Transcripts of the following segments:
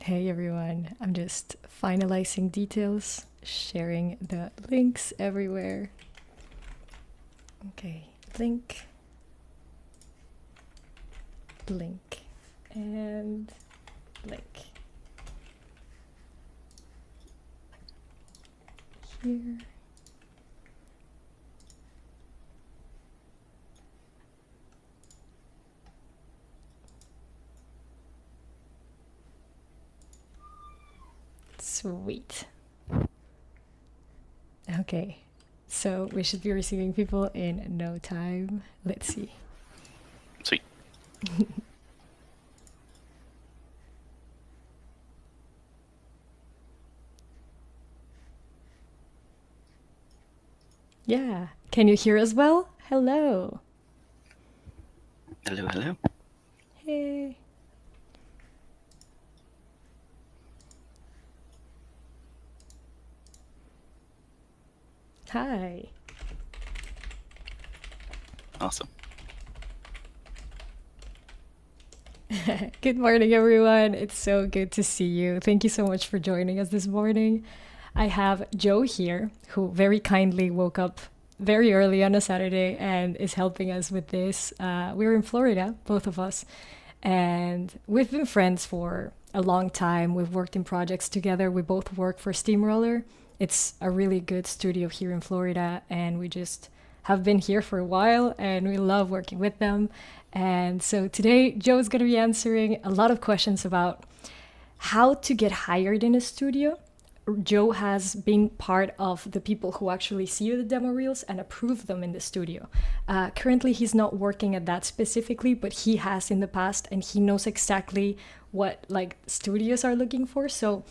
Hey everyone, I'm just finalizing details, sharing the links everywhere. Okay, link, and link. Here. Sweet. Okay, so we should be receiving people in no time. Let's see. Sweet. Yeah, can you hear us well? Hello. Hello, hello. Hey. Hi. Awesome. Good morning, everyone. It's so good to see you. Thank you so much for joining us this morning. I have Joe here, who very kindly woke up very early on a Saturday and is helping us with this. We're in Florida, both of us, and we've been friends for a long time. We've worked in projects together. We both work for Steamroller. It's a really good studio here in Florida, and we just have been here for a while and we love working with them. And so today, Joe's going to be answering a lot of questions about how to get hired in a studio. Joe has been part of the people who actually see the demo reels and approve them in the studio. Currently, he's not working at that specifically, but he has in the past, and he knows exactly what like studios are looking for. So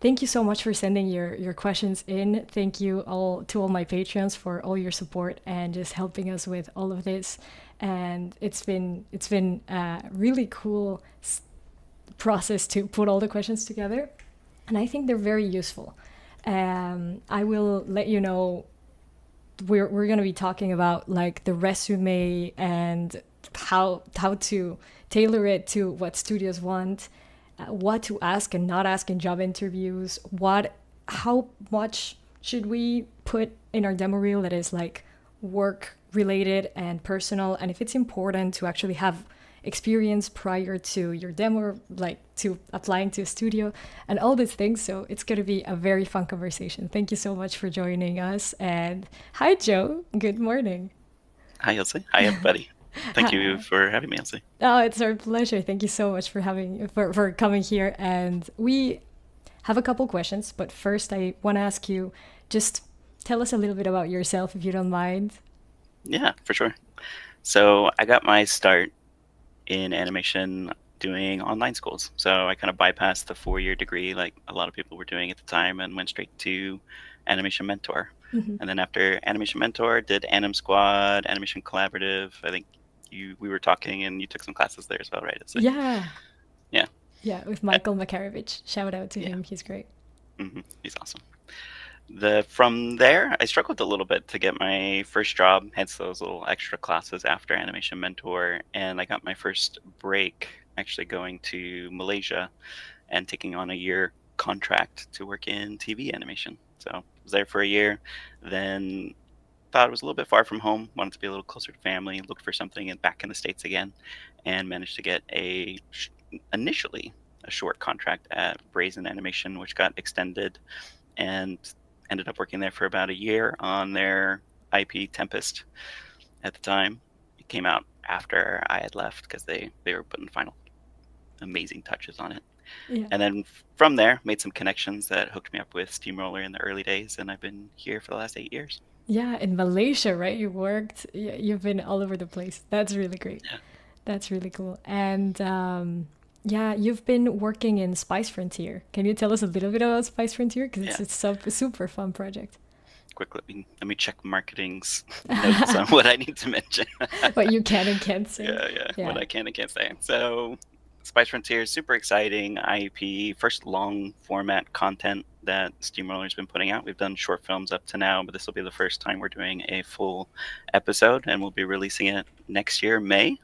thank you so much for sending your questions in. Thank you all to all my patrons for all your support and just helping us with all of this. And it's been a really cool process to put all the questions together, and I think they're very useful. I will let you know we're going to be talking about like the resume and how to tailor it to what studios want, what to ask and not ask in job interviews, how much should we put in our demo reel that is like work related and personal, and if it's important to actually have experience prior to your demo, like to applying to a studio and all these things. So it's going to be a very fun conversation. Thank you so much for joining us. And hi, Joe. Good morning. Hi, Elsie. Hi, everybody. Thank you for having me, Elsie. Oh, it's our pleasure. Thank you so much for coming here. And we have a couple questions, but first I want to ask you, just tell us a little bit about yourself if you don't mind. Yeah, for sure. So I got my start in animation doing online schools. So I kind of bypassed the 4-year degree like a lot of people were doing at the time and went straight to Animation Mentor. Mm-hmm. And then after Animation Mentor, did Anim Squad, Animation Collaborative. I think we were talking and you took some classes there as well, right? Elsie? Yeah. Yeah. Yeah, with Michael Makarovich. Shout out to him. He's great. Mm-hmm. He's awesome. From there, I struggled a little bit to get my first job, hence those little extra classes after Animation Mentor, and I got my first break actually going to Malaysia and taking on a year contract to work in TV animation. So I was there for a year, then thought it was a little bit far from home, wanted to be a little closer to family, looked for something back in the States again, and managed to get initially a short contract at Brazen Animation, which got extended, and ended up working there for about a year on their IP Tempest at the time. It came out after I had left because they were putting final amazing touches on it. Yeah. And then from there, made some connections that hooked me up with Steamroller in the early days, and I've been here for the last 8 years. Yeah, in Malaysia, right? You worked, you've been all over the place. That's really great. Yeah. That's really cool. And yeah, you've been working in Spice Frontier. Can you tell us a little bit about Spice Frontier? Because it's a super fun project. Quick, let me check marketing's notes on what I need to mention. What you can and can't say. Yeah, what I can and can't say. So Spice Frontier is super exciting IP, first long format content that Steamroller's been putting out. We've done short films up to now, but this will be the first time we're doing a full episode, and we'll be releasing it next year, May.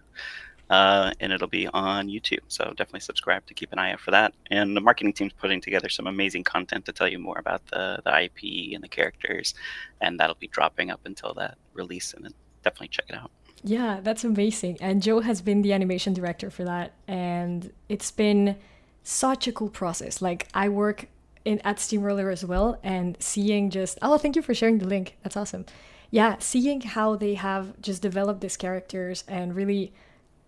and it'll be on YouTube. So definitely subscribe to keep an eye out for that. And the marketing team's putting together some amazing content to tell you more about the IP and the characters, and that'll be dropping up until that release, and then definitely check it out. Yeah, that's amazing. And Joe has been the animation director for that, and it's been such a cool process. Like I work in at Steamroller as well, and seeing just thank you for sharing the link. That's awesome. Yeah, seeing how they have just developed these characters and really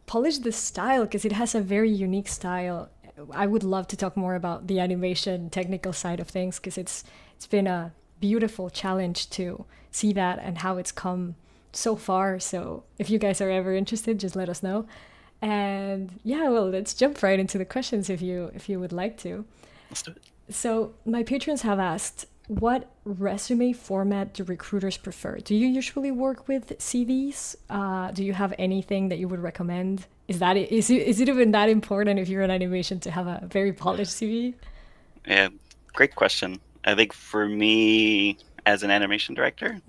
polished the style because it has a very unique style. I would love to talk more about the animation technical side of things because it's been a beautiful challenge to see that and how it's come so far. So if you guys are ever interested, just let us know. And yeah, well, let's jump right into the questions if you would like to. Let's do it. So my patrons have asked, what resume format do recruiters prefer? Do you usually work with CVs? Do you have anything that you would recommend? Is it even that important if you're in animation to have a very polished CV? Yeah, great question. I think for me, as an animation director,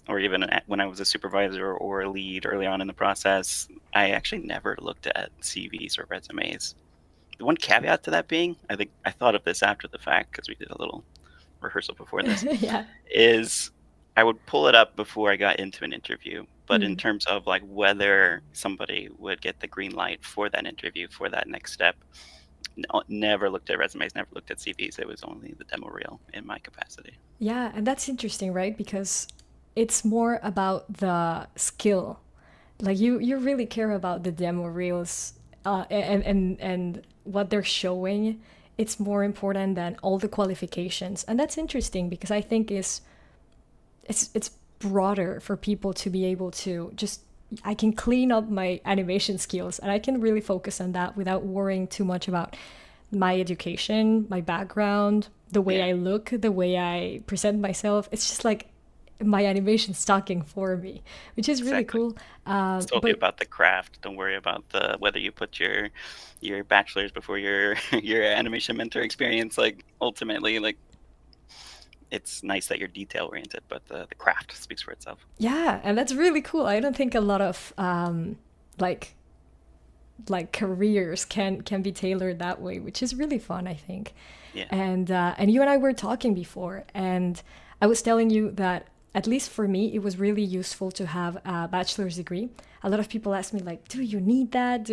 or even when I was a supervisor or a lead early on in the process, I actually never looked at CVs or resumes. The one caveat to that being, I think I thought of this after the fact because we did a little rehearsal before this, Yeah. is I would pull it up before I got into an interview. But in Mm. terms of like whether somebody would get the green light for that interview, for that next step, never looked at resumes, never looked at CVs. It was only the demo reel in my capacity. Yeah, and that's interesting, right? Because it's more about the skill. Like you really care about the demo reels, and what they're showing. It's more important than all the qualifications, and that's interesting because I think it's broader for people to be able to just, I can clean up my animation skills and I can really focus on that without worrying too much about my education, my background, the way Yeah. I look, the way I present myself. It's just like my animation's talking for me, which is really Exactly. cool. It's totally about the craft. Don't worry about the whether you put your bachelor's before your your animation mentor experience. Like ultimately, like it's nice that you're detail oriented, but the craft speaks for itself. Yeah, and that's really cool. I don't think a lot of like careers can be tailored that way, which is really fun, I think. Yeah. And you and I were talking before, and I was telling you that at least for me, it was really useful to have a bachelor's degree. A lot of people ask me like, "Do you need that?"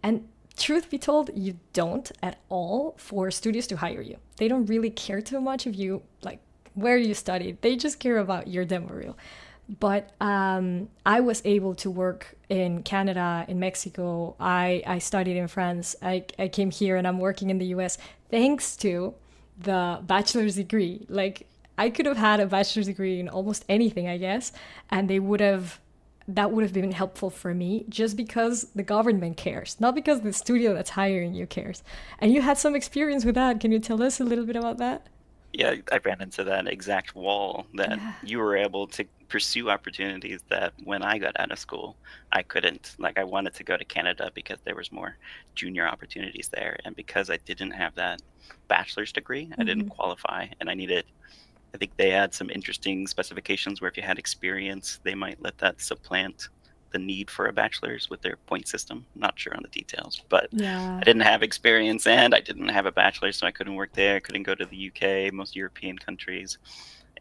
And truth be told, you don't at all for studios to hire you. They don't really care too much if you like where you studied. They just care about your demo reel. But I was able to work in Canada, in Mexico. I studied in France. I came here and I'm working in the US thanks to the bachelor's degree. Like, I could have had a bachelor's degree in almost anything, I guess, and that would have been helpful for me just because the government cares, not because the studio that's hiring you cares. And you had some experience with that. Can you tell us a little bit about that? Yeah, I ran into that exact wall that Yeah. you were able to pursue opportunities that when I got out of school, I couldn't. Like I wanted to go to Canada because there was more junior opportunities there. And because I didn't have that bachelor's degree, I didn't Mhm. qualify. And I think they had some interesting specifications where if you had experience, they might let that supplant the need for a bachelor's with their point system. Not sure on the details, but Yeah. I didn't have experience and I didn't have a bachelor's, so I couldn't work there. I couldn't go to the UK, most European countries.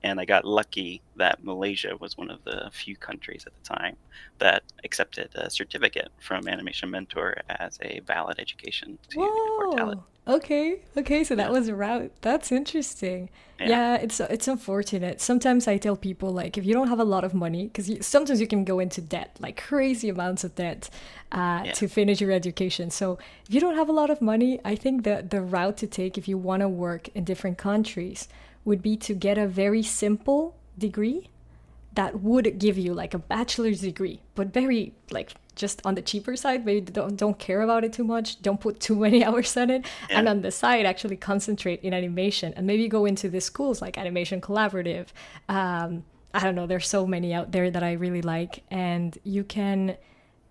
And I got lucky that Malaysia was one of the few countries at the time that accepted a certificate from Animation Mentor as a valid education to import talent. Whoa. Okay. Okay. So that Yeah, was a route. That's interesting. yeah, Yeah, it's unfortunate. Sometimes I tell people like if you don't have a lot of money, because sometimes you can go into debt, like crazy amounts of debt, yeah, to finish your education. So if you don't have a lot of money, I think that the route to take if you want to work in different countries would be to get a very simple degree that would give you like a bachelor's degree, but very like just on the cheaper side. Maybe don't care about it too much. Don't put too many hours on it, and yeah, on the side actually concentrate in animation and maybe go into the schools like Animation Collaborative. I don't know. There's so many out there that I really like, and you can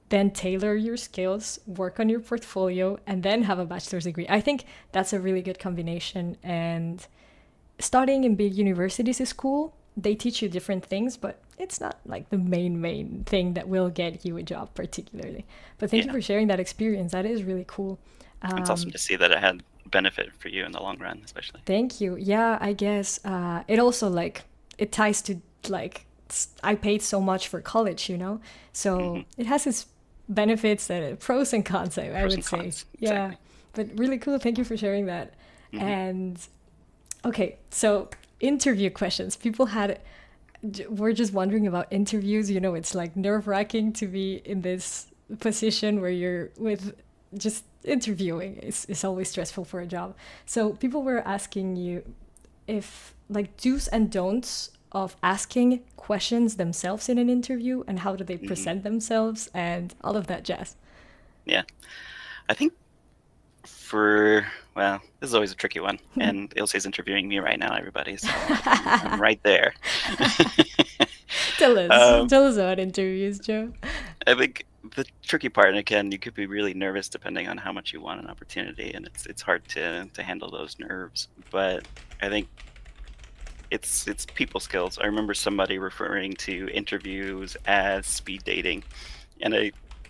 then tailor your skills, work on your portfolio, and then have a bachelor's degree. I think that's a really good combination. And studying in big universities is cool, they teach you different things, but it's not like the main thing that will get you a job particularly. But thank you Yeah. for sharing that experience. That is really cool. It's awesome to see that it had benefit for you in the long run, especially. Thank you. Yeah, I guess it also like it ties to like I paid so much for college, you know, Hmm. so it has its benefits and pros and cons. I Pros would and say, cons, yeah, exactly. but really cool. Thank you for sharing that. Hmm. And okay, so interview questions. People had we're just wondering about interviews. You know, it's like nerve wracking to be in this position where you're with just interviewing. It's always stressful for a job. So people were asking you if like do's and don'ts of asking questions themselves in an interview and how do they Hmm. present themselves and all of that jazz. Yeah. I think for, well, this is always a tricky one. And Ilse's interviewing me right now, everybody. So like I'm right there. Tell us. um, Tell us about interviews, Joe. I think the tricky part, and again, you could be really nervous depending on how much you want an opportunity, and it's hard to handle those nerves. But I think it's people skills. I remember somebody referring to interviews as speed dating, and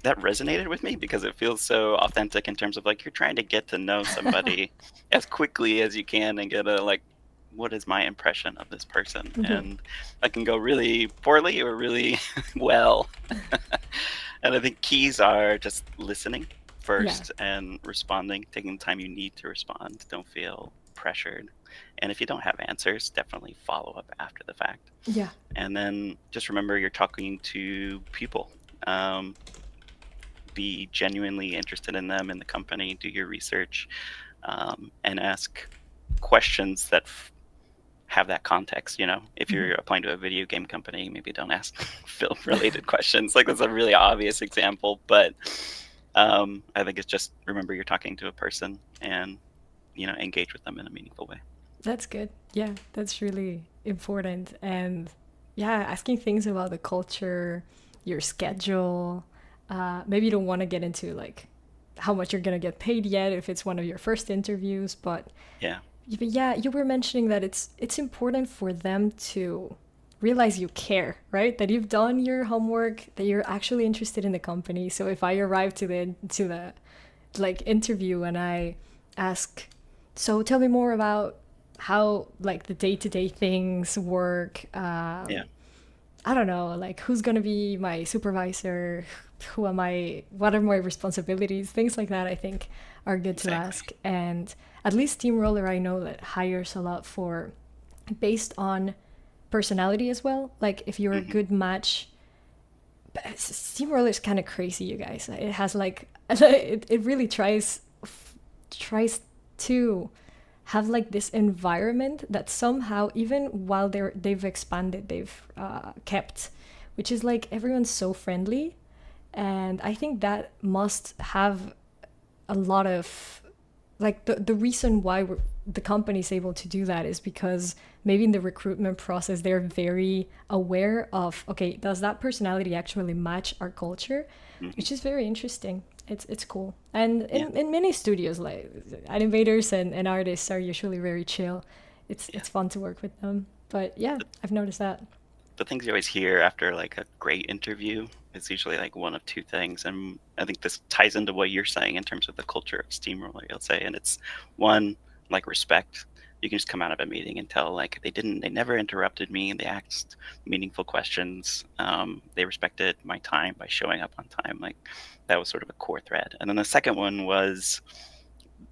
that resonated with me because it feels so authentic in terms of like you're trying to get to know somebody as quickly as you can and get a like what is my impression of this person, Mhm. and that can go really poorly or really well. And I think keys are just listening Yeah. first and responding, taking the time you need to respond. Don't feel pressured. And if you don't have answers, definitely follow up after the fact. Yeah. And then just remember you're talking to people. Um, be genuinely interested in them, in the company, do your research, and ask questions that have that context. You know, if Mhm. you're applying to a video game company, maybe don't ask film related questions. Like that's a really obvious example, but I think it's just remember you're talking to a person and engage with them in a meaningful way. That's good. Yeah, that's really important. And yeah, asking things about the culture, your schedule. Maybe you don't want to get into like how much you're gonna get paid yet if it's one of your first interviews, Yeah. but yeah, you were mentioning that it's important for them to realize you care, right? That you've done your homework, that you're actually interested in the company. So if I arrive to the like interview and I ask, so tell me more about how like the day-to-day things work. Yeah. I don't know, like who's gonna be my supervisor, who am I, what are my responsibilities, things like that I think are good to Exactly. ask. And at least Steamroller I know that hires a lot for based on personality as well. Like if you're a Hmm. good match, Steamroller is kind of crazy, you guys. It has like it really tries to have like this environment that somehow even while they've expanded they've kept, which is like everyone's so friendly, and I think that must have a lot of like the reason why the company is able to do that is because maybe in the recruitment process they're very aware of, okay, does that personality actually match our culture, Hmm. which is very interesting. It's cool. And Yeah. in many studios like animators and artists are usually very chill. Yeah. It's fun to work with them, but yeah, I've noticed that. The things you always hear after like a great interview is usually like one of two things, and I think this ties into what you're saying in terms of the culture of Steamroller, I'll say. And it's one, like respect. You can just come out of a meeting and tell like they never interrupted me, they asked meaningful questions, they respected my time by showing up on time. Like that was sort of a core thread. And then the second one was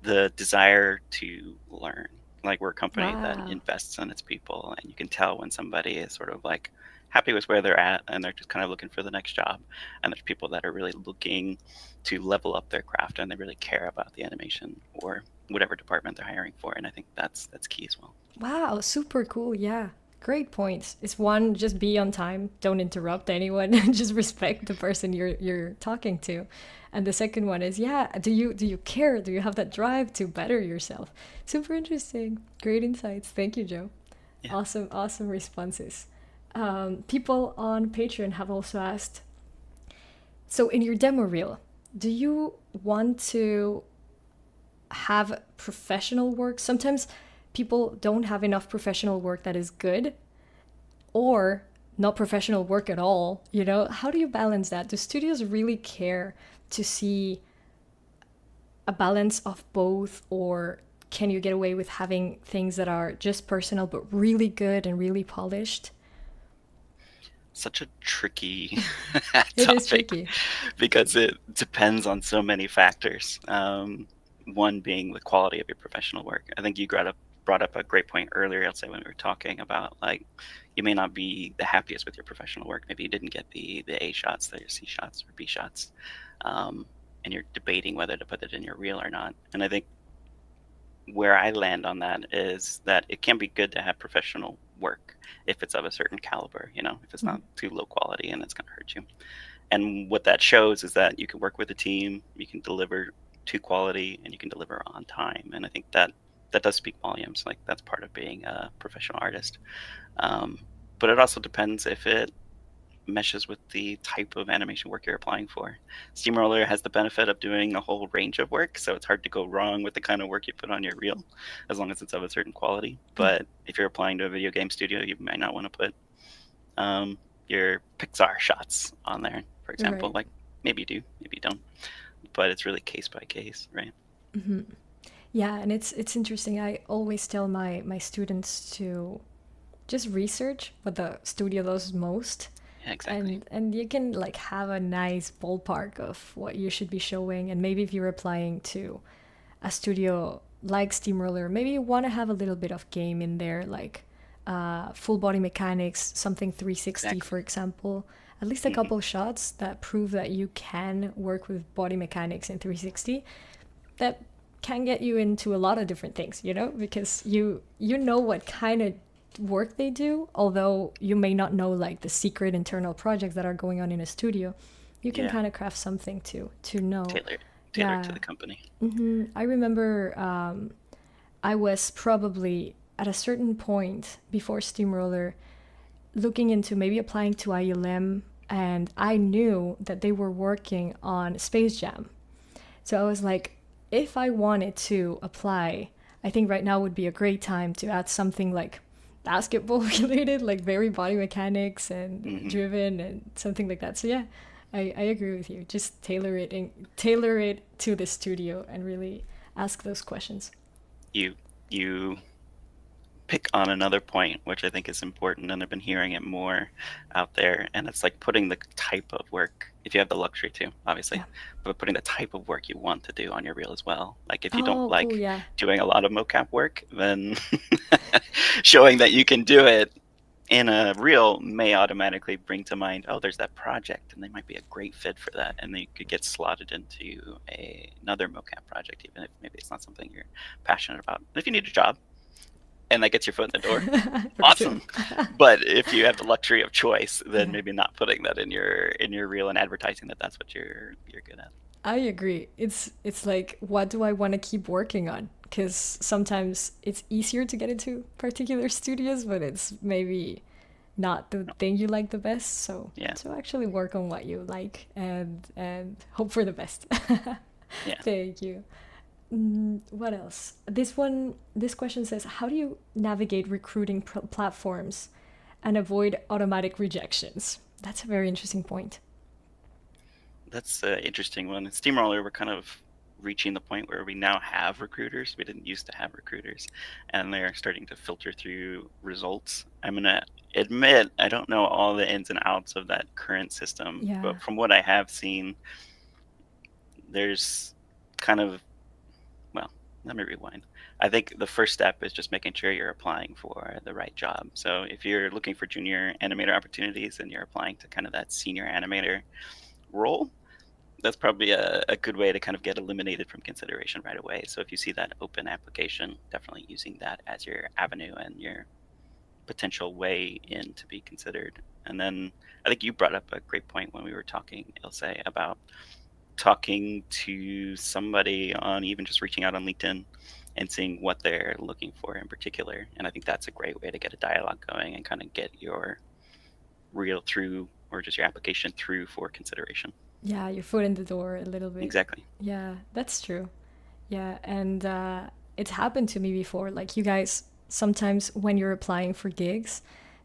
the desire to learn. Like we're a company that Wow. invests in its people, and you can tell when somebody is sort of like happy with where they're at and they're just kind of looking for the next job. And there's people that are really looking to level up their craft and they really care about the animation or whatever department they're hiring for. And I think that's key as well. Wow, super cool. Yeah. Great points. It's one, just be on time, don't interrupt anyone, just respect the person you're talking to. And the second one is, yeah, do you care? Do you have that drive to better yourself? Super interesting. Great insights. Thank you, Joe. Yeah. Awesome responses. People on Patreon have also asked, so in your demo reel, do you want to have professional work? Sometimes people don't have enough professional work that is good, or not professional work at all? You know, how do you balance that? Do studios really care to see a balance of both, or can you get away with having things that are just personal but really good and really polished? Such a tricky It is topic tricky. because it depends on so many factors. One being the quality of your professional work. I think you brought up a great point earlier, I'll say, when we were talking about, like, you may not be the happiest with your professional work. Maybe you didn't get the A shots, the C shots, or B shots, um, and you're debating whether to put it in your reel or not. And I think where I land on that is that it can be good to have professional work if it's of a certain caliber, if it's not too low quality and it's going to hurt you. And what that shows is that you can work with a team, you can deliver to quality, and you can deliver on time. And I think that does speak volumes. Like, that's part of being a professional artist. But it also depends if it meshes with the type of animation work you're applying for. Steamroller has the benefit of doing a whole range of work, so it's hard to go wrong with the kind of work you put on your reel, as long as it's of a certain quality. But if you're applying to a video game studio, you might not want to put your Pixar shots on there, for example. Right. Like, maybe you do, maybe you don't, but it's really case by case, right? Yeah, and it's interesting. I always tell my students to just research what the studio does most, Yeah, exactly. and you can like have a nice ballpark of what you should be showing. And maybe if you're applying to a studio like Steamroller, maybe you want to have a little bit of game in there, like full body mechanics, something 360, Exactly. for example. At least a couple shots that prove that you can work with body mechanics in 360. That can get you into a lot of different things, because you know what kind of work they do, although you may not know like the secret internal projects that are going on in a studio. You can Yeah, kind of craft something to know. tailor it to Yeah. the company. I remember I was probably at a certain point before Steamroller looking into maybe applying to ILM, and I knew that they were working on Space Jam. So I was like, if I wanted to apply, I think right now would be a great time to add something like basketball related, like very body mechanics and hmm driven and something like that. So yeah, I agree with you. Just tailor it to the studio and really ask those questions. You you pick on another point, which I think is important, and I've been hearing it more out there. And it's like putting the type of work, if you have the luxury to, obviously, Yeah. but putting the type of work you want to do on your reel as well. Like, if you don't Oh, cool. like Yeah. doing a lot of mocap work, then showing that you can do it in a reel may automatically bring to mind, oh, there's that project, and they might be a great fit for that, and then you could get slotted into another mocap project, even if maybe it's not something you're passionate about. And if you need a job and that gets your foot in the door, Very true. awesome. But if you have the luxury of choice, then Yeah. maybe not putting that in your reel and advertising that that's what you're good at. I agree. It's like, what do I want to keep working on? Because sometimes it's easier to get into particular studios, but it's maybe not the thing you like the best. Yeah, So actually work on what you like and hope for the best. yeah. Thank you. What else? This question says, how do you navigate recruiting platforms and avoid automatic rejections? That's a very interesting point. That's an interesting one. In Steamroller, we're kind of reaching the point where we now have recruiters. We didn't used to have recruiters, and they're starting to filter through results. I'm going to admit I don't know all the ins and outs of that current system, Yeah. but from what I have seen, there's kind of, well, let me rewind. I think the first step is just making sure you're applying for the right job. So if you're looking for junior animator opportunities and you're applying to kind of that senior animator role, that's probably a good way to kind of get eliminated from consideration right away. So if you see that open application, definitely using that as your avenue and your potential way in to be considered. And then I think you brought up a great point when we were talking, Ilse, about talking to somebody on, even just reaching out on LinkedIn and seeing what they're looking for in particular. And I think that's a great way to get a dialogue going and kind of get your reel through, or just your application through, for consideration. Yeah, your foot in the door a little bit. Exactly. Yeah, that's true. Yeah, and it's happened to me before. Like, you guys, sometimes when you're applying for gigs,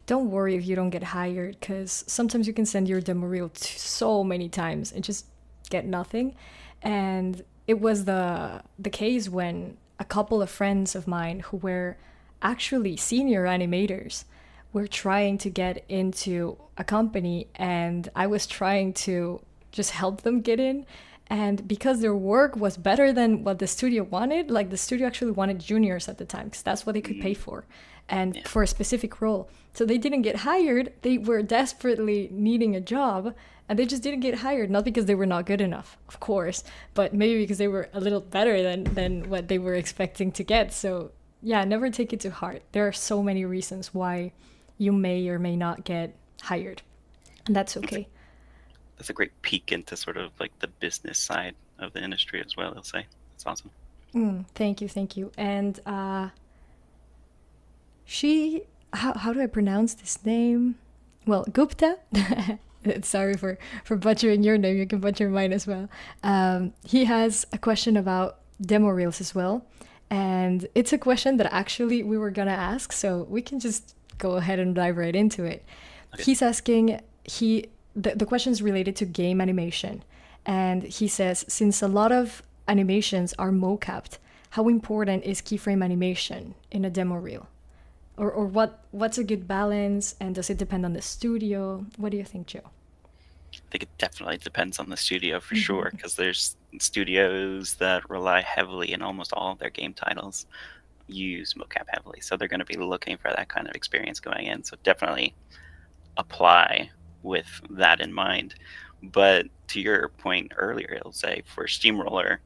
don't worry if you don't get hired, because sometimes you can send your demo reel so many times and just get nothing. And it was the case when a couple of friends of mine who were actually senior animators were trying to get into a company, and I was trying to just help them get in. And because their work was better than what the studio wanted, like the studio actually wanted juniors at the time because that's what they could pay for, and Yeah. for a specific role. So they didn't get hired. They were desperately needing a job, and they just didn't get hired. Not because they were not good enough, of course, but maybe because they were a little better than what they were expecting to get. So yeah, never take it to heart. There are so many reasons why you may or may not get hired, and that's okay. That's a great peek into sort of like the business side of the industry as well, I'll say. That's awesome. Thank you, thank you. And she, how do I pronounce this name? Well, Gupta. Sorry for butchering your name. You can butcher mine as well. He has a question about demo reels as well, and it's a question that actually we were gonna ask, so we can just go ahead and dive right into it. Okay. He's asking the question is related to game animation, and he says, since a lot of animations are mocapped, how important is keyframe animation in a demo reel? Or what's a good balance, and does it depend on the studio? What do you think, Joe? I think it definitely depends on the studio for sure, because there's studios that rely heavily in almost all of their game titles use mocap heavily, so they're going to be looking for that kind of experience going in. So definitely apply with that in mind. But to your point earlier, it'll say for Steamroller,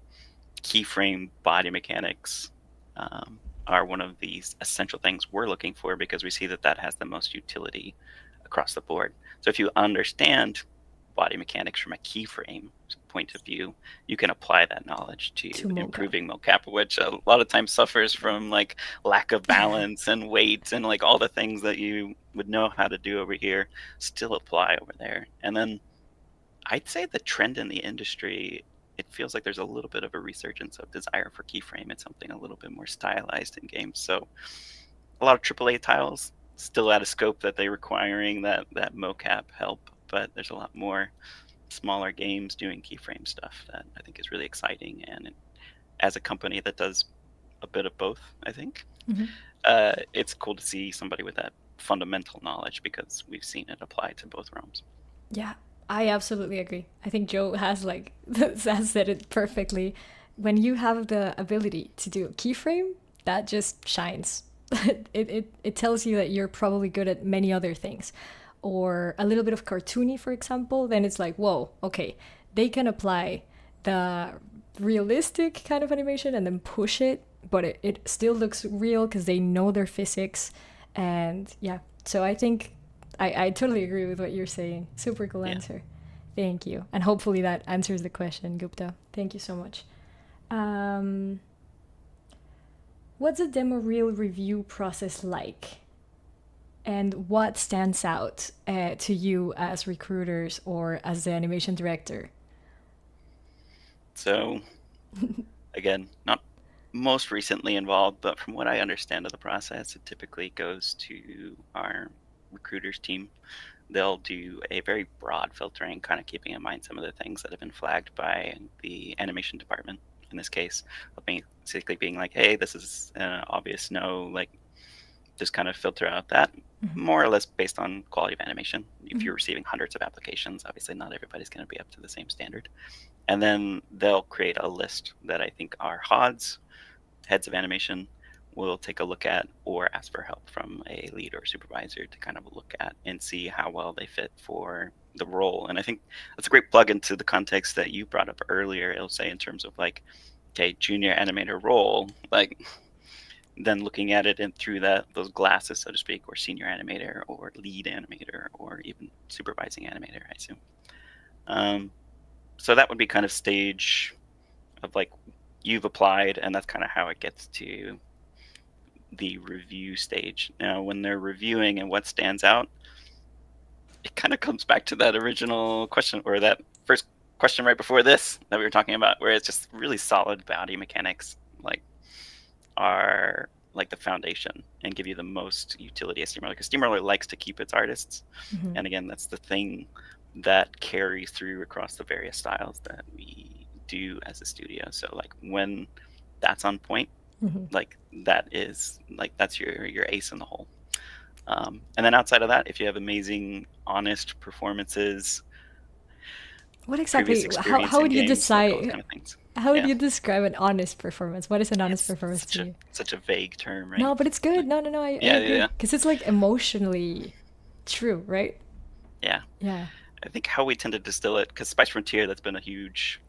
keyframe body mechanics are one of these essential things we're looking for, because we see that that has the most utility across the board. So if you understand body mechanics from a keyframe point of view, you can apply that knowledge to To mocap. improving mocap, which a lot of times suffers from like lack of balance and weight, and like all the things that you would know how to do over here still apply over there. And then I'd say the trend in the industry, it feels like there's a little bit of a resurgence of desire for keyframe. It's something a little bit more stylized in games. So a lot of AAA titles still at a scope that they're requiring that mocap help, but there's a lot more smaller games doing keyframe stuff that I think is really exciting. And as a company that does a bit of both, I think it's cool to see somebody with that fundamental knowledge, because we've seen it apply to both realms. Yeah, I absolutely agree. I think Joe has has said it perfectly. When you have the ability to do a keyframe, that just shines. It tells you that you're probably good at many other things. Or a little bit of cartoony, for example, then it's like, whoa, okay, they can apply the realistic kind of animation and then push it, but it still looks real because they know their physics. And yeah, so I think I totally agree with what you're saying. Super cool Yeah. answer. Thank you. And hopefully that answers the question, Gupta. Thank you so much. Um, what's a demo reel review process like? And what stands out to you as recruiters or as the animation director? So again, not most recently involved, but from what I understand of the process, it typically goes to our recruiters team. They'll do a very broad filtering, kind of keeping in mind some of the things that have been flagged by the animation department in this case, of basically being like, hey, this is an obvious no, like just kind of filter out that, more or less based on quality of animation. If you're receiving hundreds of applications, obviously not everybody's going to be up to the same standard. And then they'll create a list that I think our HODs, heads of animation, will take a look at, or ask for help from a lead or supervisor to kind of look at and see how well they fit for the role. And I think that's a great plug into the context that you brought up earlier. It'll say in terms of like, okay, junior animator role, like then looking at it in through those glasses, so to speak, or senior animator or lead animator or even supervising animator, I assume. So that would be kind of stage of like you've applied, and that's kind of how it gets to the review stage. Now, when they're reviewing and what stands out, it kind of comes back to that original question, or that first question right before this that we were talking about, where it's just really solid body mechanics, like are like the foundation and give you the most utility as Steamroller, because Steamroller likes to keep its artists. Mhm. And again, that's the thing that carries through across the various styles that we do as a studio. So like when that's on point, Mhm. like that is like that's your ace in the hole. And then outside of that, if you have amazing, honest performances, What previous exactly? experience How in would you games, like all those decide? kind of things. How would Yeah, you describe an honest performance? What is an honest it's performance to you? such a vague term, right? No, but it's good. Like, No, no, no. I yeah, agree yeah, because it's like emotionally true, right? yeah. Yeah. I think how we tend to distill it, because Spice Frontier, that's been a huge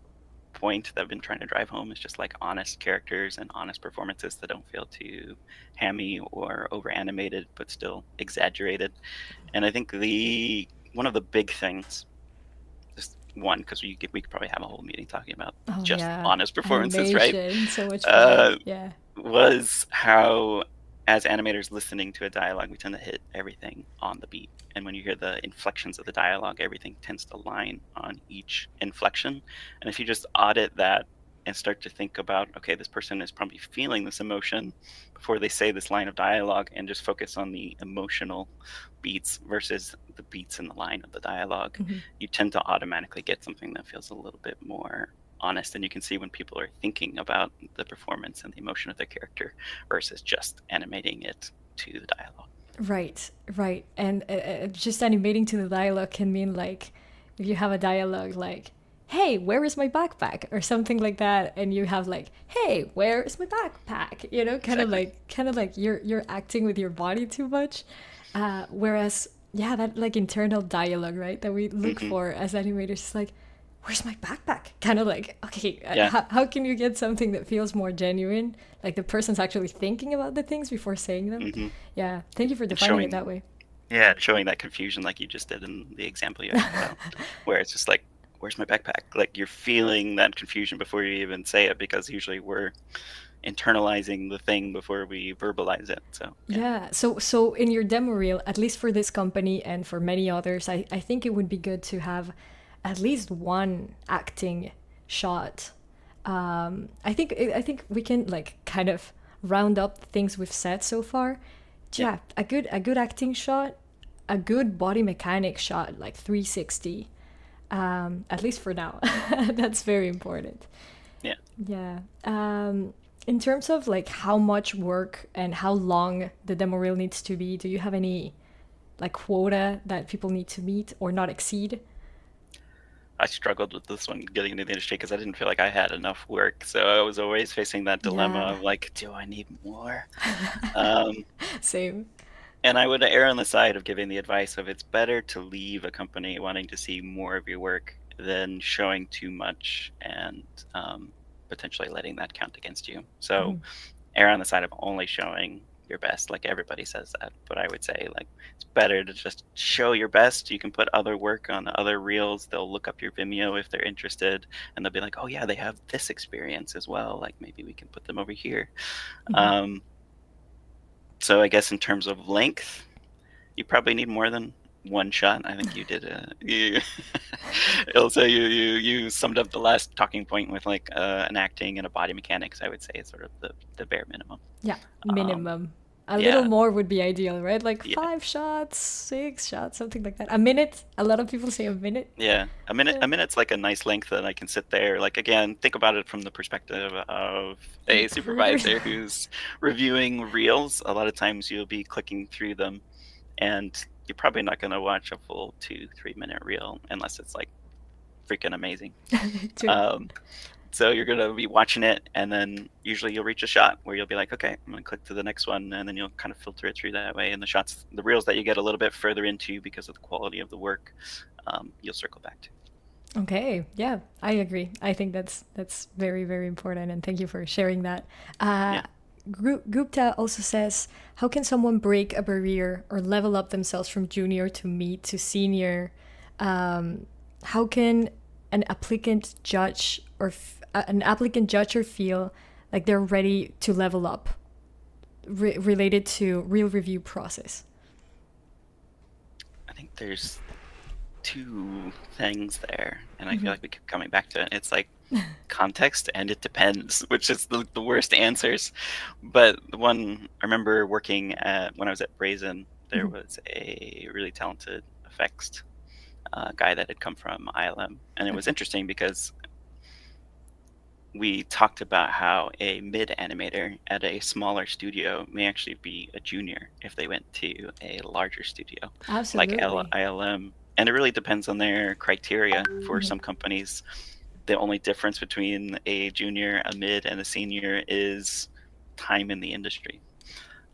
point that I've been trying to drive home, is just like honest characters and honest performances that don't feel too hammy or over animated, but still exaggerated. And I think the one of the big things, just one, because we could probably have a whole meeting talking about Oh just yeah. honest performances, right? Animation, so much fun. Uh, Yeah. was how, as animators listening to a dialogue, we tend to hit everything on the beat. And when you hear the inflections of the dialogue, everything tends to line on each inflection. And if you just audit that and start to think about, okay, this person is probably feeling this emotion before they say this line of dialogue, and just focus on the emotional beats versus the beats in the line of the dialogue, Mhm. you tend to automatically get something that feels a little bit more honest, and you can see when people are thinking about the performance and the emotion of their character versus just animating it to the dialogue. Right, right. And just animating to the dialogue can mean like if you have a dialogue like, "Hey, where is my backpack?" or something like that, and you have like, "Hey, where is my backpack?" You know, Exactly. kind of like you're acting with your body too much. Whereas, yeah, that like internal dialogue, right, that we look Hmm. for as animators is like, where's my backpack? Kind of like, okay, Yeah. how can you get something that feels more genuine? Like the person's actually thinking about the things before saying them. Hmm. Yeah, thank you for And defining it showing, that way. yeah, showing that confusion like you just did in the example you asked about, where it's just like, where's my backpack? Like you're feeling that confusion before you even say it, because usually we're internalizing the thing before we verbalize it. So yeah. Yeah, so in your demo reel, at least for this company and for many others, I think it would be good to have at least one acting shot. I think we can like kind of round up things we've said so far. Yeah. Yeah, a good acting shot, a good body mechanic shot, like 360. At least for now, that's very important. Yeah. Yeah. In terms of like how much work and how long the demo reel needs to be, do you have any like quota that people need to meet or not exceed? I struggled with this one getting into the industry because I didn't feel like I had enough work. So I was always facing that dilemma Yeah. of like, do I need more? Um, Same. and I would err on the side of giving the advice of it's better to leave a company wanting to see more of your work than showing too much and potentially letting that count against you. So Mhm. err on the side of only showing your best. Like everybody says that, but I would say like it's better to just show your best. You can put other work on other reels. They'll look up your Vimeo if they're interested, and they'll be like, oh yeah, they have this experience as well, like maybe we can put them over here. Mhm. um, so I guess in terms of length, you probably need more than one shot. I think you did also you summed up the last talking point with like an acting and a body mechanics. I would say it's sort of the bare minimum. Yeah, um, minimum. A little yeah. more would be ideal, right? Like Yeah. 5 shots, 6 shots, something like that. A minute. A lot of people say a minute. Yeah, a minute. Yeah. A minute's like a nice length that I can sit there. Like again, think about it from the perspective of a Recruiters. supervisor who's reviewing reels. A lot of times you'll be clicking through them, and you're probably not going to watch a full 2-3 minute reel unless it's like freaking amazing. True. Um, so you're going to be watching it, and then usually you'll reach a shot where you'll be like, okay, I'm going to click to the next one, and then you'll kind of filter it through that way. And the shots, the reels that you get a little bit further into because of the quality of the work, you'll circle back to. Okay, yeah, I agree. I think that's very very important, and thank you for sharing that. Uh, Yeah. Gupta also says, how can someone break a barrier or level up themselves from junior to mid to senior? How can an applicant judge an applicant judge or feel like they're ready to level up related to real review process? I think there's two things there, and I Mm-hmm. feel like we keep coming back to it. It's like context and it depends, which is the worst answers. But the one I remember working at when I was at Brazen, there was a really talented effects guy that had come from ILM, and it was Okay. interesting because we talked about how a mid animator at a smaller studio may actually be a junior if they went to a larger studio like Absolutely. ILM. And it really depends on their criteria. For Mhm. some companies, the only difference between a junior, a mid, and a senior is time in the industry.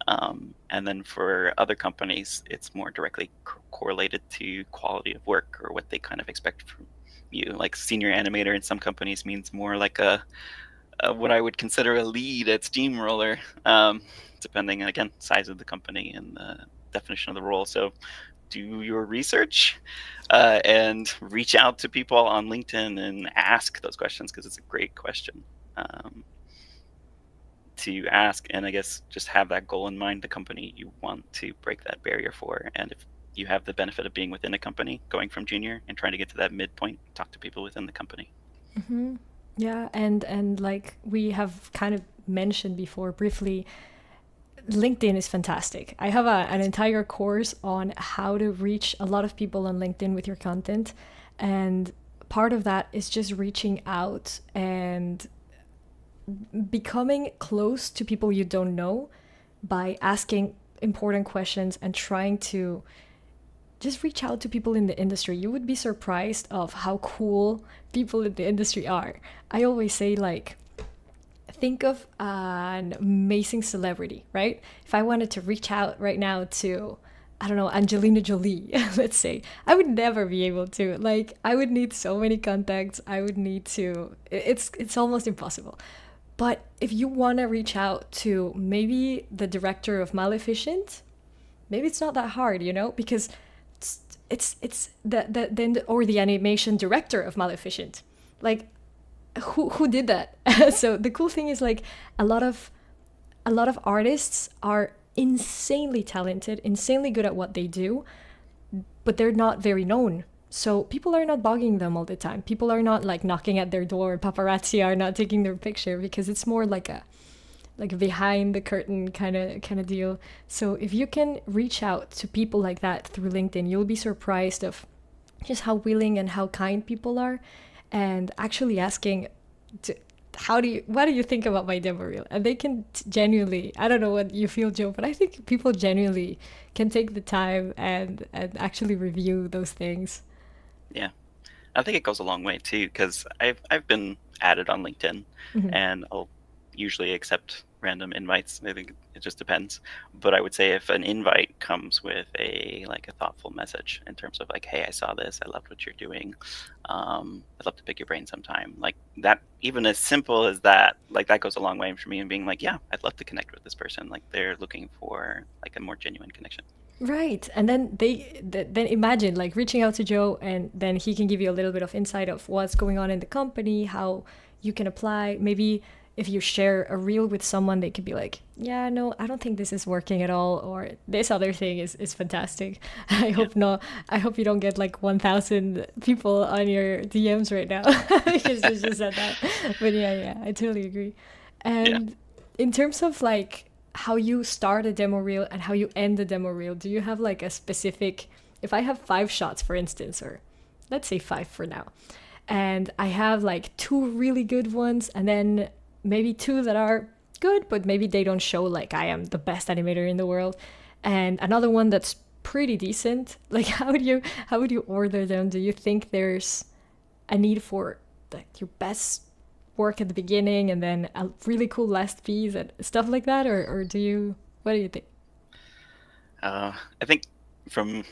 And then for other companies, it's more directly correlated to quality of work or what they kind of expect from you. Like senior animator in some companies means more like what I would consider a lead at Steamroller, depending again size of the company and the definition of the role. So do your research and reach out to people on LinkedIn and ask those questions because it's a great question to ask. And I guess just have that goal in mind, the company you want to break that barrier for. And if you have the benefit of being within a company, going from junior and trying to get to that midpoint, talk to people within the company. Hmm. Yeah, and like we have kind of mentioned before briefly, LinkedIn is fantastic. I have an entire course on how to reach a lot of people on LinkedIn with your content, and part of that is just reaching out and becoming close to people you don't know by asking important questions and trying to just reach out to people in the industry. You would be surprised of how cool people in the industry are. I always say like think of an amazing celebrity, right? If I wanted to reach out right now to, I don't know, Angelina Jolie, let's say, I would never be able to. Like, I would need so many contacts. I would need to. It's almost impossible. But if you want to reach out to maybe the director of Maleficent, maybe it's not that hard, because it's the or the animation director of Maleficent. Like who did that? So the cool thing is like a lot of a lot of artists are insanely talented, insanely good at what they do, but they're not very known. So people are not bugging them all the time. People are not like knocking at their door. Paparazzi are not taking their picture because it's more like a behind the curtain kind of deal. So if you can reach out to people like that through LinkedIn, you'll be surprised of just how willing and how kind people are, and actually asking to, what do you think about my demo reel, and they can genuinely, I don't know what you feel, Joe, but I think people genuinely can take the time and actually review those things. Yeah. I think it goes a long way too, because I've been added on LinkedIn, Hmm. and I'll usually accept random invites. I think it just depends. But I would say if an invite comes with a thoughtful message in terms of like, hey, I saw this, I loved what you're doing. I'd love to pick your brain sometime. Like that, even as simple as that, like that goes a long way for me in being like, yeah, I'd love to connect with this person. Like they're looking for like a more genuine connection. Right. And then then imagine like reaching out to Joe, and then he can give you a little bit of insight of what's going on in the company, how you can apply. Maybe if you share a reel with someone, they could be like, yeah, no, I don't think this is working at all, or this other thing is fantastic. I Yeah. hope not. I hope you don't get like 1,000 people on your DMs right now because you just said that. But yeah, I totally agree. Yeah. And in terms of like how you start a demo reel and how you end a demo reel, do you have like a specific, if I have 5 shots for instance, or let's say 5 for now, and I have like 2 really good ones and then maybe 2 that are good but maybe they don't show like I am the best animator in the world, and another one that's pretty decent, like how would you order them? Do you think there's a need for like your best work at the beginning and then a really cool last piece and stuff like that, or do you, what do you think? I think from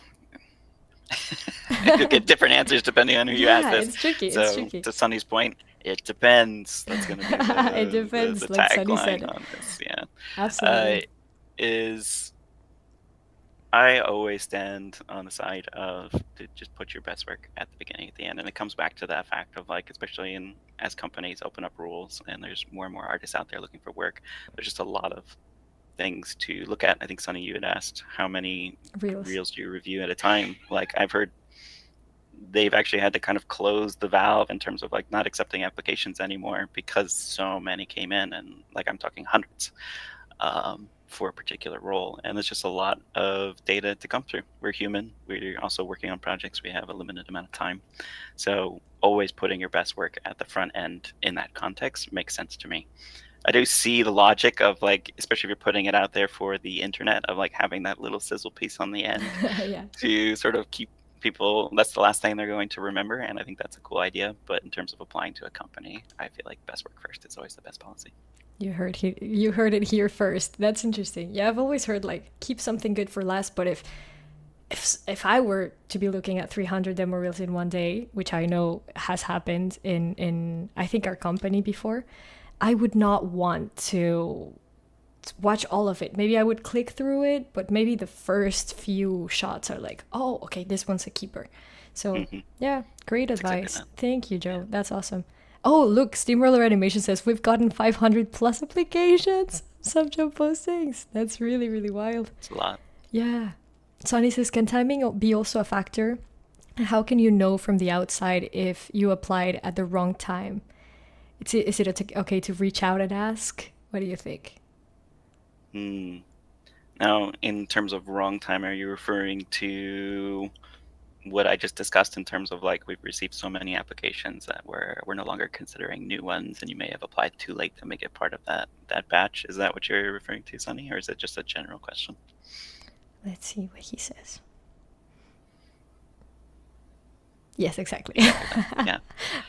you'll get different answers depending on who you ask Yeah, this. it's tricky, it's So tricky. to Sonny's point, it depends. That's going to be It the depends, like Sunny tagline said. on this. Yeah, uh, Absolutely. is I always stand on the side of to just put your best work at the beginning, at the end, and it comes back to that fact of like, especially in as companies open up rules and there's more and more artists out there looking for work. There's just a lot of things to look at. I think Sonny, you had asked how many Reels. reels do you review at a time. Like I've heard they've actually had to kind of close the valve in terms of like not accepting applications anymore because so many came in, and like I'm talking hundreds for a particular role, and it's just a lot of data to come through. We're human. We're also working on projects. We have a limited amount of time, so always putting your best work at the front end in that context makes sense to me. I do see the logic of like, especially if you're putting it out there for the internet, of like having that little sizzle piece on the end Yeah. to sort of keep people, that's the last thing they're going to remember, and I think that's a cool idea. But in terms of applying to a company, I feel like best work first is always the best policy. You heard it here first. That's interesting. Yeah, I've always heard like keep something good for last, but if I were to be looking at 300 demo reels in one day, which I know has happened in I think our company before, I would not want to watch all of it. Maybe I would click through it, but maybe the first few shots are like, oh, okay, this one's a keeper. So yeah, great advice. Exactly. Thank you, Joe. That's awesome. Oh, look, Steamroller Animation says we've gotten 500 plus applications, some job postings. That's really, really wild. It's a lot. Yeah. Sonny says, can timing be also a factor? How can you know from the outside if you applied at the wrong time? Is it okay to reach out and ask? What do you think? Now, in terms of wrong time, are you referring to what I just discussed in terms of like we've received so many applications that we're no longer considering new ones, and you may have applied too late to make it part of that batch? Is that what you're referring to, Sunny, or is it just a general question? Let's see what he says. Yes, exactly. Yeah.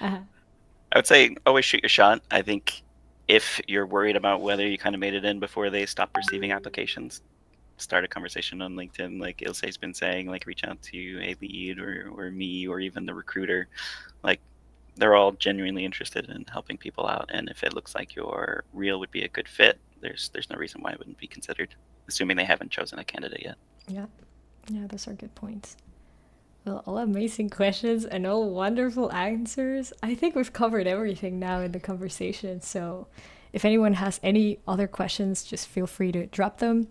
I would say always shoot your shot. I think if you're worried about whether you kind of made it in before they stopped receiving applications, start a conversation on LinkedIn, like Ilse's been saying, like reach out to a lead or me or even the recruiter. Like they're all genuinely interested in helping people out, and if it looks like your reel would be a good fit, there's no reason why it wouldn't be considered, assuming they haven't chosen a candidate yet. Yeah, those are good points. Well, all amazing questions and all wonderful answers. I think we've covered everything now in the conversation. So if anyone has any other questions, just feel free to drop them.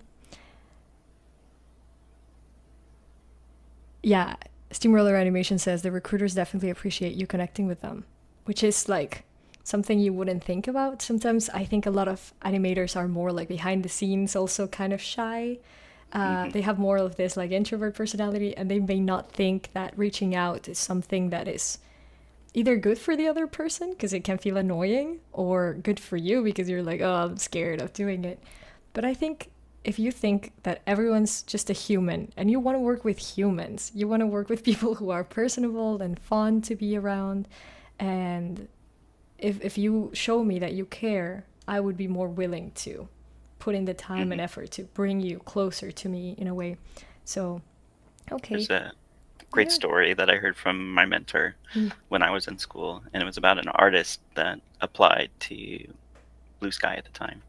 Yeah, Steamroller Animation says the recruiters definitely appreciate you connecting with them, which is like something you wouldn't think about. Sometimes I think a lot of animators are more like behind the scenes, also kind of shy. They have more of this like introvert personality, and they may not think that reaching out is something that is either good for the other person because it can feel annoying, or good for you because you're like, oh, I'm scared of doing it. But I think if you think that everyone's just a human and you want to work with humans, you want to work with people who are personable and fun to be around, and if you show me that you care, I would be more willing to put in the time and effort to bring you closer to me in a way. So, okay. There's a great story that I heard from my mentor when I was in school, and it was about an artist that applied to Blue Sky at the time,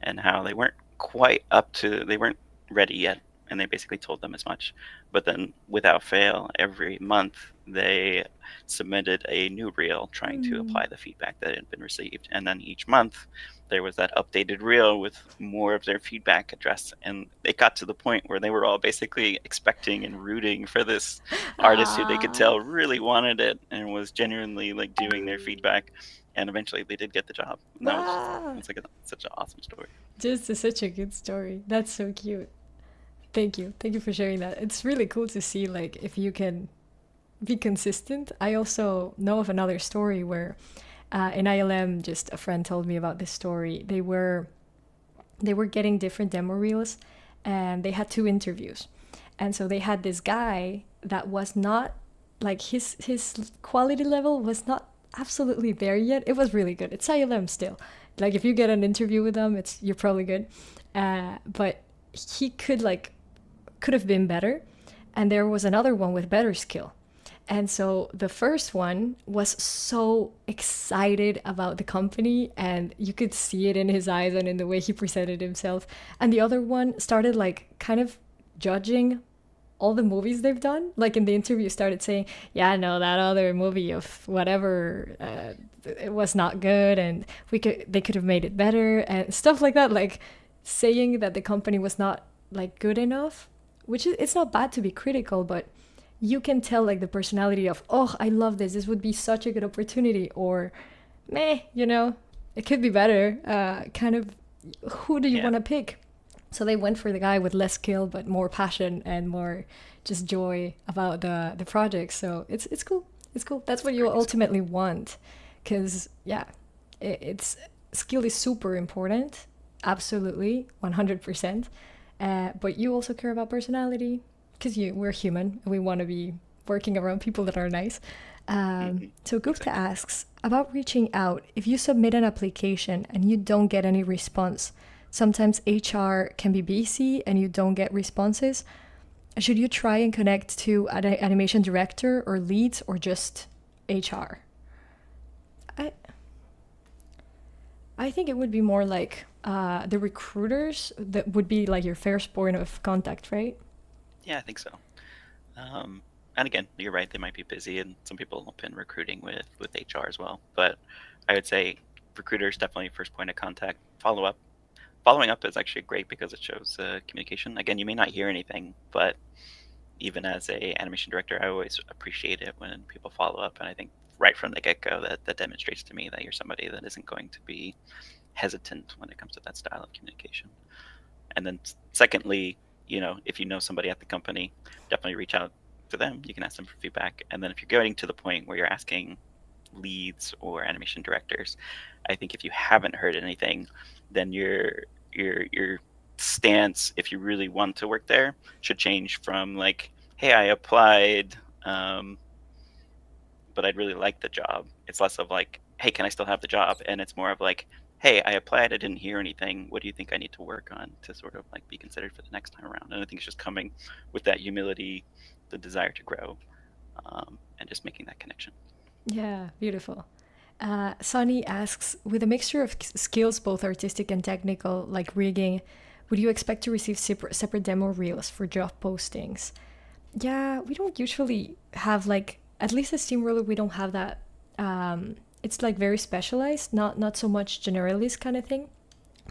and how they weren't they weren't ready yet, and they basically told them as much. But then, without fail, every month they submitted a new reel trying to apply the feedback that had been received, and then each month there was that updated reel with more of their feedback addressed, and it got to the point where they were all basically expecting and rooting for this artist who they could tell really wanted it and was genuinely like doing their feedback, and eventually they did get the job. And that was it's like such an awesome story. Just such a good story. That's so cute. Thank you for sharing that. It's really cool to see like if you can be consistent. I also know of another story where in ILM, just a friend told me about this story. They were getting different demo reels, and they had 2 interviews. And so they had this guy that was not like his quality level was not absolutely there yet. It was really good. It's ILM still. Like if you get an interview with them, you're probably good. But he could have been better, and there was another one with better skill. And so the first one was so excited about the company, and you could see it in his eyes and in the way he presented himself. And the other one started like kind of judging all the movies they've done. Like in the interview started saying, yeah, no, that other movie of whatever, it was not good, and they could have made it better and stuff like that. Like saying that the company was not like good enough, which is, it's not bad to be critical, but you can tell like the personality of, oh, I love this. This would be such a good opportunity, or meh, it could be better. Kind of, who do you Yeah, want to pick? So they went for the guy with less skill but more passion and more just joy about the project. So it's cool. It's cool. That's what you pretty exciting. ultimately want, because yeah, it's skill is super important. Absolutely, 100%. But you also care about personality, because we're human and we want to be working around people that are nice. So Gupta Exactly. asks about reaching out. If you submit an application and you don't get any response, sometimes HR can be busy and you don't get responses. Should you try and connect to an animation director or leads, or just HR? I I think it would be more like the recruiters that would be like your first point of contact, right? Yeah, I think so. And again, you're right, they might be busy, and some people open recruiting with HR as well. But I would say recruiters definitely first point of contact. Following up is actually great because it shows communication. Again, you may not hear anything, but even as a animation director, I always appreciate it when people follow up. And I think right from the get-go, that demonstrates to me that you're somebody that isn't going to be hesitant when it comes to that style of communication. And then secondly, if you know somebody at the company, definitely reach out to them. You can ask them for feedback. And then if you're getting to the point where you're asking leads or animation directors, I think if you haven't heard anything, then your stance, if you really want to work there, should change from like, hey, I applied, but I'd really like the job. It's less of like, hey, can I still have the job? And it's more of like, hey, I applied, I didn't hear anything. What do you think I need to work on to sort of like be considered for the next time around? And I think it's just coming with that humility, the desire to grow, and just making that connection. Yeah, beautiful. Sunny asks, with a mixture of skills, both artistic and technical, like rigging, would you expect to receive separate demo reels for job postings? Yeah, we don't usually have like, at least as Steamroller, we don't have that. It's like very specialized, not so much generalist kind of thing,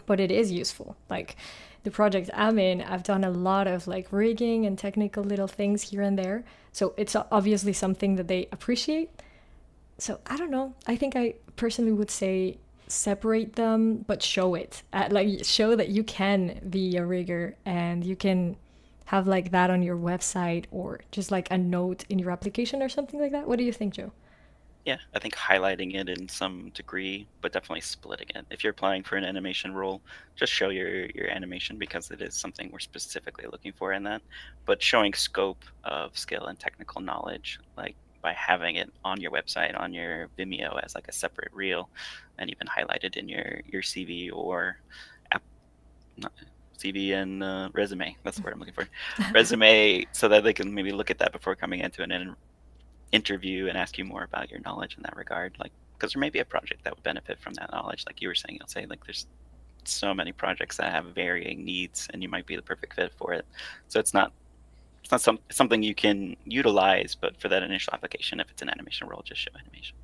but it is useful. Like the project I'm in, I've done a lot of like rigging and technical little things here and there. So it's obviously something that they appreciate. So I don't know. I think I personally would say separate them, but show it. Like show that you can be a rigger and you can have like that on your website, or just like a note in your application or something like that. What do you think, Joe? Yeah, I think highlighting it in some degree, but definitely splitting it. If you're applying for an animation role, just show your animation because it is something we're specifically looking for in that. But showing scope of skill and technical knowledge, like by having it on your website, on your Vimeo as like a separate reel, and even highlighted in your CV or app, not, CV and resume. That's the word I'm looking for. Resume, so that they can maybe look at that before coming into an interview and ask you more about your knowledge in that regard, like because there may be a project that would benefit from that knowledge, like you were saying. You'll say like there's so many projects that have varying needs and you might be the perfect fit for it. So it's not something you can utilize, but for that initial application, if it's an animation role, just show animation.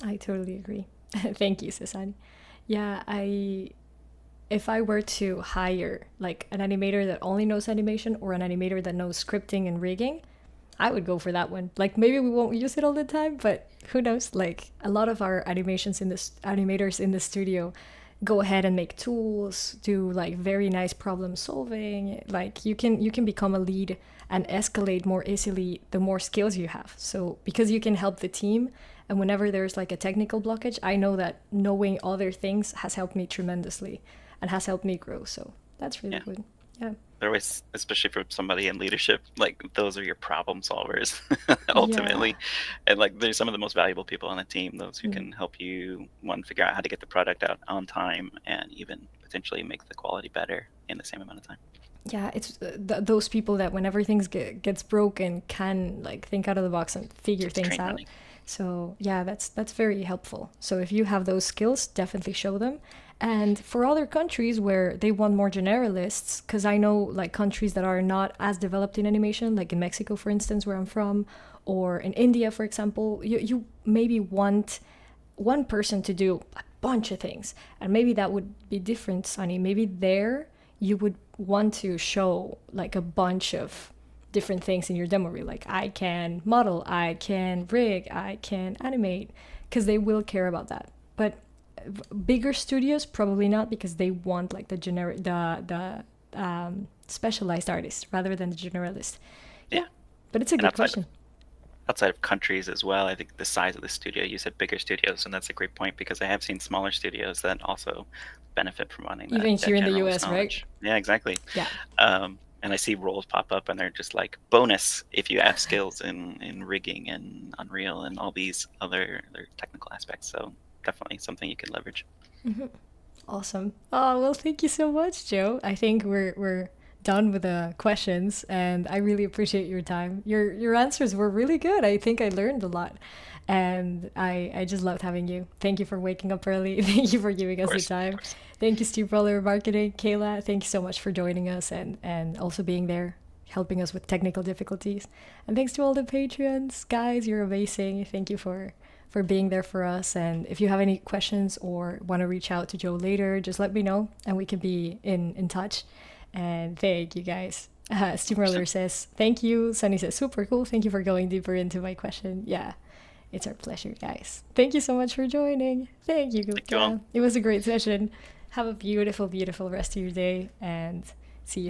I totally agree. Thank you, Susan. Yeah, if I were to hire like an animator that only knows animation, or an animator that knows scripting and rigging, I would go for that one. Like maybe we won't use it all the time, but who knows? Like a lot of our animators in the studio go ahead and make tools, do like very nice problem solving. Like you can become a lead and escalate more easily the more skills you have. So because you can help the team, and whenever there's like a technical blockage, I know that knowing other things has helped me tremendously and has helped me grow. So that's really Yeah, good. Yeah. they're always, especially for somebody in leadership, like those are your problem solvers Yeah. ultimately. And like they're some of the most valuable people on the team, those who Mm. can help you, one, figure out how to get the product out on time and even potentially make the quality better in the same amount of time. Yeah, it's those people that whenever things gets broken can like think out of the box and figure Keeps the things train out. running. So yeah, that's very helpful. So if you have those skills, definitely show them. And for other countries where they want more generalists, because I know like countries that are not as developed in animation, like in Mexico, for instance, where I'm from, or in India, for example, you maybe want one person to do a bunch of things. And maybe that would be different, Sunny. Maybe there you would want to show like a bunch of different things in your demo reel. Like I can model, I can rig, I can animate, because they will care about that. But bigger studios probably not, because they want like the generic, the specialized artist rather than the generalist. Yeah. But it's a And good question. outside of countries as well, I think the size of the studio, you said bigger studios, and that's a great point, because I have seen smaller studios that also benefit from wanting Even that here in the generalist US, right? knowledge. Yeah, exactly. Yeah. And I see roles pop up, and they're just like bonus if you have skills in rigging and Unreal and all these other technical aspects. So definitely something you can leverage. Awesome. Oh, well, thank you so much, Joe. I think we're done with the questions, and I really appreciate your time. Your answers were really good. I think I learned a lot, and I just loved having you. Thank you for waking up early. Thank you for giving us the time. Thank you, Steve Roller Marketing. Kayla, thank you so much for joining us and also being there, helping us with technical difficulties. And thanks to all the Patreons. Guys, you're amazing. Thank you for being there for us. And if you have any questions or want to reach out to Joe later, just let me know and we can be in touch. And thank you guys. Steve Roller says, thank you. Sunny says, super cool. Thank you for going deeper into my question. Yeah, it's our pleasure, guys. Thank you so much for joining. Thank you. Thank you all. It was a great session. Have a beautiful, beautiful rest of your day, and see you soon.